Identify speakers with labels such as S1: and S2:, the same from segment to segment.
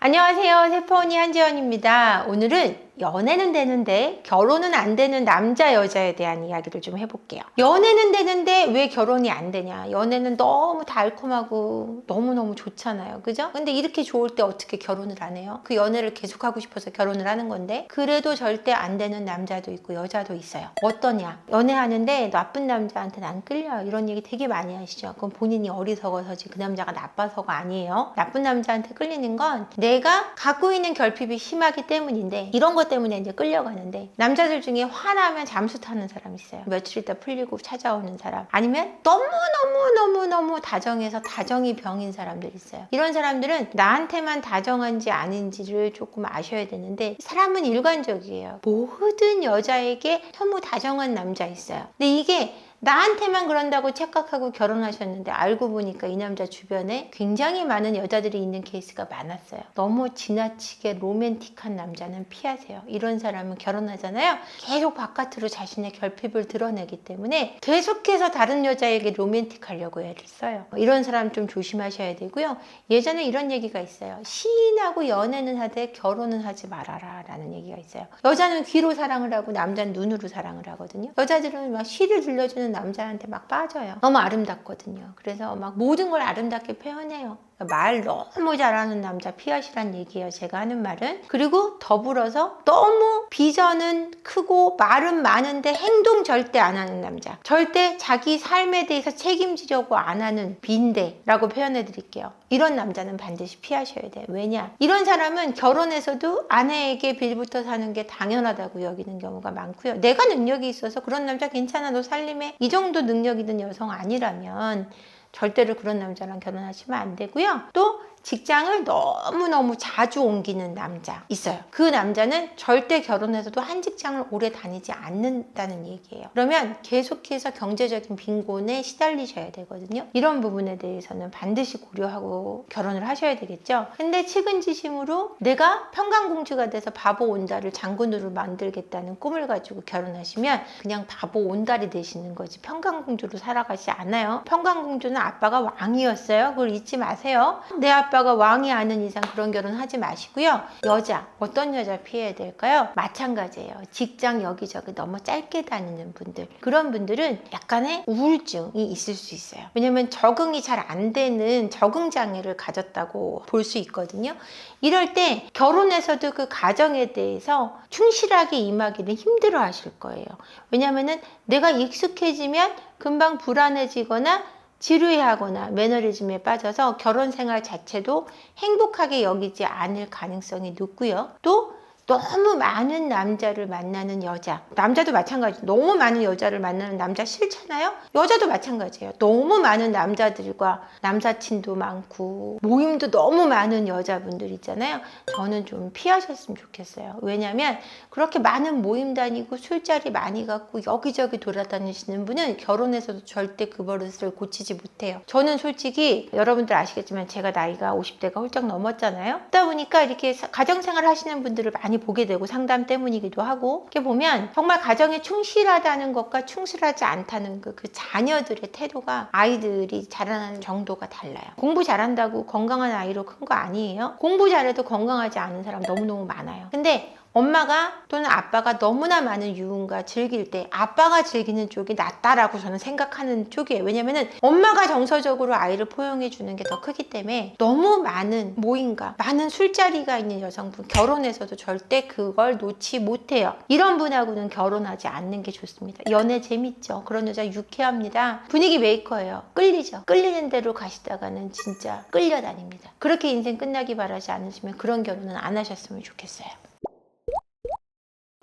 S1: 안녕하세요. 세포언니 한지연입니다. 오늘은 연애는 되는데 결혼은 안 되는 남자 여자에 대한 이야기를 좀 해볼게요. 연애는 되는데 왜 결혼이 안 되냐? 연애는 너무 달콤하고 너무너무 좋잖아요. 그죠? 근데 이렇게 좋을 때 어떻게 결혼을 안 해요? 그 연애를 계속하고 싶어서 결혼을 하는 건데 그래도 절대 안 되는 남자도 있고 여자도 있어요. 어떠냐? 연애하는데 나쁜 남자한테는 안 끌려요. 이런 얘기 되게 많이 하시죠. 그건 본인이 어리석어서지 그 남자가 나빠서가 아니에요. 나쁜 남자한테 끌리는 건 내가 갖고 있는 결핍이 심하기 때문인데 이런 것 때문에 이제 끌려가는데, 남자들 중에 화나면 잠수 타는 사람 있어요. 며칠 있다 풀리고 찾아오는 사람, 아니면 너무 다정해서 다정이 병인 사람들 있어요. 이런 사람들은 나한테만 다정한지 아닌지를 조금 아셔야 되는데, 사람은 일관적이에요. 모든 여자에게 너무 다정한 남자 있어요. 근데 이게 나한테만 그런다고 착각하고 결혼하셨는데 알고 보니까 이 남자 주변에 굉장히 많은 여자들이 있는 케이스가 많았어요. 너무 지나치게 로맨틱한 남자는 피하세요. 이런 사람은 결혼하잖아요. 계속 바깥으로 자신의 결핍을 드러내기 때문에 계속해서 다른 여자에게 로맨틱하려고 애를 써요. 이런 사람 좀 조심하셔야 되고요. 예전에 이런 얘기가 있어요. 시인하고 연애는 하되 결혼은 하지 말아라 라는 얘기가 있어요. 여자는 귀로 사랑을 하고 남자는 눈으로 사랑을 하거든요. 여자들은 막 시를 들려주는 남자한테 막 빠져요. 너무 아름답거든요. 그래서 막 모든 걸 아름답게 표현해요. 말 너무 잘하는 남자 피하시란 얘기예요. 제가 하는 말은. 그리고 더불어서 너무 비전은 크고 말은 많은데 행동 절대 안 하는 남자, 절대 자기 삶에 대해서 책임지려고 안 하는 빈대라고 표현해 드릴게요. 이런 남자는 반드시 피하셔야 돼요. 왜냐? 이런 사람은 결혼해서도 아내에게 빌부터 사는 게 당연하다고 여기는 경우가 많고요. 내가 능력이 있어서 그런 남자 괜찮아, 너 살림에 이 정도 능력 있는 여성 아니라면 절대로 그런 남자랑 결혼하시면 안 되고요. 또 직장을 너무너무 자주 옮기는 남자 있어요. 그 남자는 절대 결혼해서도 한 직장을 오래 다니지 않는다는 얘기예요. 그러면 계속해서 경제적인 빈곤에 시달리셔야 되거든요. 이런 부분에 대해서는 반드시 고려하고 결혼을 하셔야 되겠죠. 근데 측은지심으로 내가 평강공주가 돼서 바보 온달을 장군으로 만들겠다는 꿈을 가지고 결혼하시면 그냥 바보 온달이 되시는 거지 평강공주로 살아가지 않아요. 평강공주는 아빠가 왕이었어요. 그걸 잊지 마세요. 내 아빠가 왕이 아닌 이상 그런 결혼 하지 마시고요. 여자, 어떤 여자 피해야 될까요? 마찬가지예요. 직장 여기저기 너무 짧게 다니는 분들, 그런 분들은 약간의 우울증이 있을 수 있어요. 왜냐면 적응이 잘 안 되는 적응장애를 가졌다고 볼 수 있거든요. 이럴 때 결혼해서도 그 가정에 대해서 충실하게 임하기는 힘들어 하실 거예요. 왜냐면은 내가 익숙해지면 금방 불안해지거나 지루해하거나 매너리즘에 빠져서 결혼 생활 자체도 행복하게 여기지 않을 가능성이 높고요. 또 너무 많은 남자를 만나는 여자, 남자도 마찬가지. 너무 많은 여자를 만나는 남자 싫잖아요? 여자도 마찬가지예요. 너무 많은 남자들과 남사친도 많고 모임도 너무 많은 여자분들 있잖아요. 저는 좀 피하셨으면 좋겠어요. 왜냐면 그렇게 많은 모임 다니고 술자리 많이 갖고 여기저기 돌아다니시는 분은 결혼해서도 절대 그 버릇을 고치지 못해요. 저는 솔직히 여러분들 아시겠지만 제가 나이가 50대가 훌쩍 넘었잖아요. 그러다 보니까 이렇게 가정생활 하시는 분들을 많이 보게 되고, 상담 때문이기도 하고, 이렇게 보면 정말 가정에 충실하다는 것과 충실하지 않다는 그 자녀들의 태도가, 아이들이 자라나는 정도가 달라요. 공부 잘한다고 건강한 아이로 큰 거 아니에요. 공부 잘해도 건강하지 않은 사람 너무너무 많아요. 근데 엄마가 또는 아빠가 너무나 많은 유흥과 즐길 때 아빠가 즐기는 쪽이 낫다라고 저는 생각하는 쪽이에요. 왜냐면은 엄마가 정서적으로 아이를 포용해 주는 게 더 크기 때문에 너무 많은 모임과 많은 술자리가 있는 여성분, 결혼해서도 절대 그걸 놓지 못해요. 이런 분하고는 결혼하지 않는 게 좋습니다. 연애 재밌죠. 그런 여자 유쾌합니다. 분위기 메이커예요. 끌리죠. 끌리는 대로 가시다가는 진짜 끌려다닙니다. 그렇게 인생 끝나기 바라지 않으시면 그런 결혼은 안 하셨으면 좋겠어요.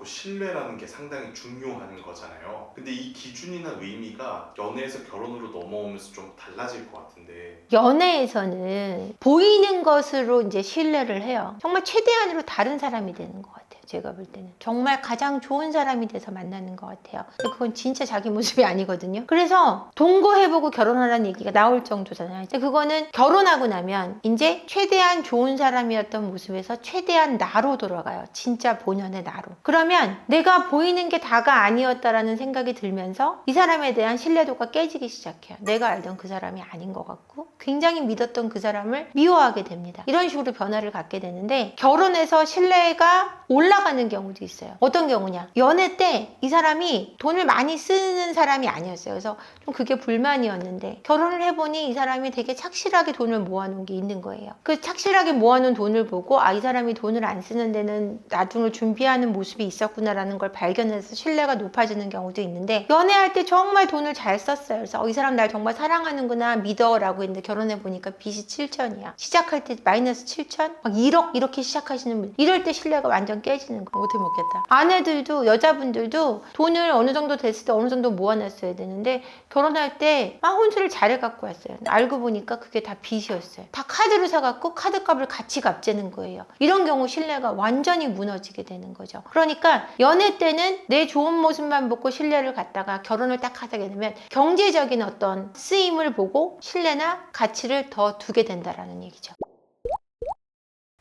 S2: 신뢰라는 게 상당히 중요한 거잖아요. 근데 이 기준이나 의미가 연애에서 결혼으로 넘어오면서 좀 달라질 것 같은데.
S1: 연애에서는 보이는 것으로 이제 신뢰를 해요. 정말 최대한으로 다른 사람이 되는 것 같아요. 제가 볼 때는 정말 가장 좋은 사람이 돼서 만나는 것 같아요. 근데 그건 진짜 자기 모습이 아니거든요. 그래서 동거해보고 결혼하라는 얘기가 나올 정도잖아요. 근데 그거는 결혼하고 나면 이제 최대한 좋은 사람이었던 모습에서 최대한 나로 돌아가요. 진짜 본연의 나로. 그러면 내가 보이는 게 다가 아니었다라는 생각이 들면서 이 사람에 대한 신뢰도가 깨지기 시작해요. 내가 알던 그 사람이 아닌 것 같고 굉장히 믿었던 그 사람을 미워하게 됩니다. 이런 식으로 변화를 갖게 되는데 결혼해서 신뢰가 올라가는 경우도 있어요. 어떤 경우냐? 연애 때 이 사람이 돈을 많이 쓰는 사람이 아니었어요. 그래서 좀 그게 불만이었는데 결혼을 해보니 이 사람이 되게 착실하게 돈을 모아놓은 게 있는 거예요. 그 착실하게 모아놓은 돈을 보고 이 사람이 돈을 안 쓰는 데는 나중을 준비하는 모습이 있었구나라는 걸 발견해서 신뢰가 높아지는 경우도 있는데 연애할 때 정말 돈을 잘 썼어요. 그래서 이 사람 날 정말 사랑하는구나 믿어라고 했는데 결혼해보니까 빚이 7천이야. 시작할 때 마이너스 7천? 막 1억 이렇게 시작하시는 분 이럴 때 신뢰가 완전 깨지는 거. 어떻게 먹겠다. 아내들도 여자분들도 돈을 어느 정도 됐을 때 어느 정도 모아놨어야 되는데 결혼할 때 혼수를 잘해 갖고 왔어요. 알고 보니까 그게 다 빚이었어요. 다 카드로 사갖고 카드값을 같이 갚재는 거예요. 이런 경우 신뢰가 완전히 무너지게 되는 거죠. 그러니까 연애 때는 내 좋은 모습만 보고 신뢰를 갖다가 결혼을 딱 하게 되면 경제적인 어떤 쓰임을 보고 신뢰나 가치를 더 두게 된다라는 얘기죠.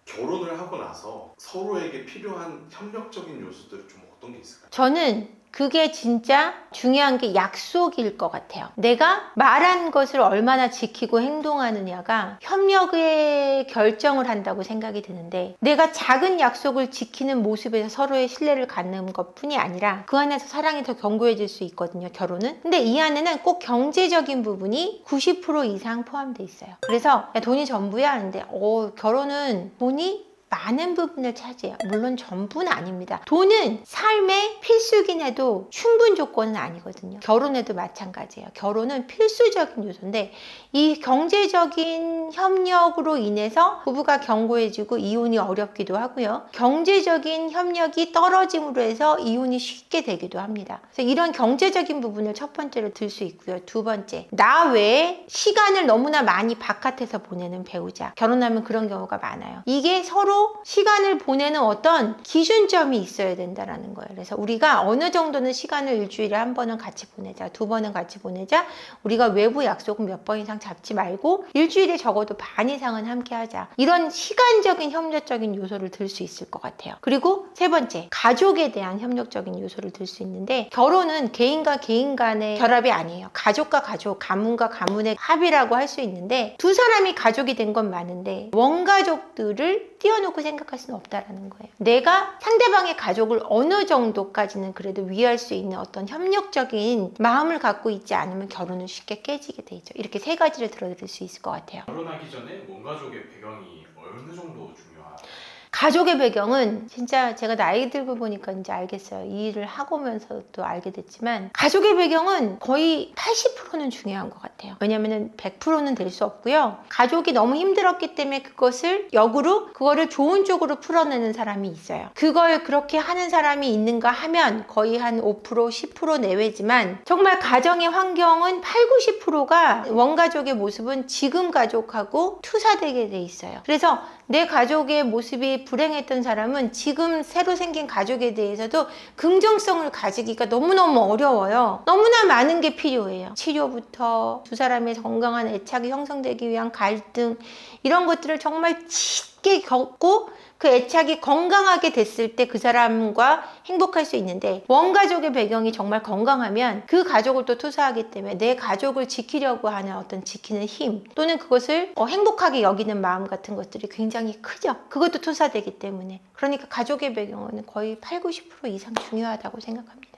S2: 결혼을 하고 나서 서로에게 필요한 협력적인 요소들은 좀 어떤 게 있을까요?
S1: 저는 그게 진짜 중요한 게 약속일 것 같아요. 내가 말한 것을 얼마나 지키고 행동하느냐가 협력의 결정을 한다고 생각이 드는데 내가 작은 약속을 지키는 모습에서 서로의 신뢰를 갖는 것뿐이 아니라 그 안에서 사랑이 더 견고해질 수 있거든요, 결혼은. 근데 이 안에는 꼭 경제적인 부분이 90% 이상 포함돼 있어요. 그래서 야, 돈이 전부야 하는데 결혼은 돈이 많은 부분을 차지해요. 물론 전부는 아닙니다. 돈은 삶의 필수긴 해도 충분 조건은 아니거든요. 결혼에도 마찬가지예요. 결혼은 필수적인 요소인데 이 경제적인 협력으로 인해서 부부가 견고해지고 이혼이 어렵기도 하고요. 경제적인 협력이 떨어짐으로 해서 이혼이 쉽게 되기도 합니다. 그래서 이런 경제적인 부분을 첫 번째로 들 수 있고요. 두 번째, 나 외에 시간을 너무나 많이 바깥에서 보내는 배우자. 결혼하면 그런 경우가 많아요. 이게 서로 시간을 보내는 어떤 기준점이 있어야 된다는 거예요. 그래서 우리가 어느 정도는 시간을 일주일에 한 번은 같이 보내자, 두 번은 같이 보내자. 우리가 외부 약속은 몇 번 이상 잡지 말고 일주일에 적어도 반 이상은 함께 하자. 이런 시간적인 협력적인 요소를 들 수 있을 것 같아요. 그리고 세 번째, 가족에 대한 협력적인 요소를 들 수 있는데 결혼은 개인과 개인 간의 결합이 아니에요. 가족과 가족, 가문과 가문의 합이라고 할 수 있는데 두 사람이 가족이 된 건 많은데 원가족들을 띄워놓고 생각할 수는 없다라는 거예요. 내가 상대방의 가족을 어느 정도까지는 그래도 위할 수 있는 어떤 협력적인 마음을 갖고 있지 않으면 결혼은 쉽게 깨지게 돼 있죠. 이렇게 세 가지를 들어드릴 수 있을 것 같아요.
S2: 결혼하기 전에 원가족의 배경이 어느 정도 중요한가요?
S1: 가족의 배경은 진짜 제가 나이 들고 보니까 이제 알겠어요. 이 일을 하고 오면서도 알게 됐지만 가족의 배경은 거의 80%는 중요한 것 같아요. 왜냐면은 100%는 될 수 없고요. 가족이 너무 힘들었기 때문에 그것을 역으로 그거를 좋은 쪽으로 풀어내는 사람이 있어요. 그걸 그렇게 하는 사람이 있는가 하면 거의 한 5%, 10% 내외지만 정말 가정의 환경은 8, 90%가 원가족의 모습은 지금 가족하고 투사되게 돼 있어요. 그래서 내 가족의 모습이 불행했던 사람은 지금 새로 생긴 가족에 대해서도 긍정성을 가지기가 너무너무 어려워요. 너무나 많은 게 필요해요. 치료부터 두 사람의 건강한 애착이 형성되기 위한 갈등 이런 것들을 정말 짙게 겪고 그 애착이 건강하게 됐을 때 그 사람과 행복할 수 있는데 원가족의 배경이 정말 건강하면 그 가족을 또 투사하기 때문에 내 가족을 지키려고 하는 어떤 지키는 힘 또는 그것을 행복하게 여기는 마음 같은 것들이 굉장히 크죠. 그것도 투사되기 때문에 그러니까 가족의 배경은 거의 8, 90% 이상 중요하다고 생각합니다.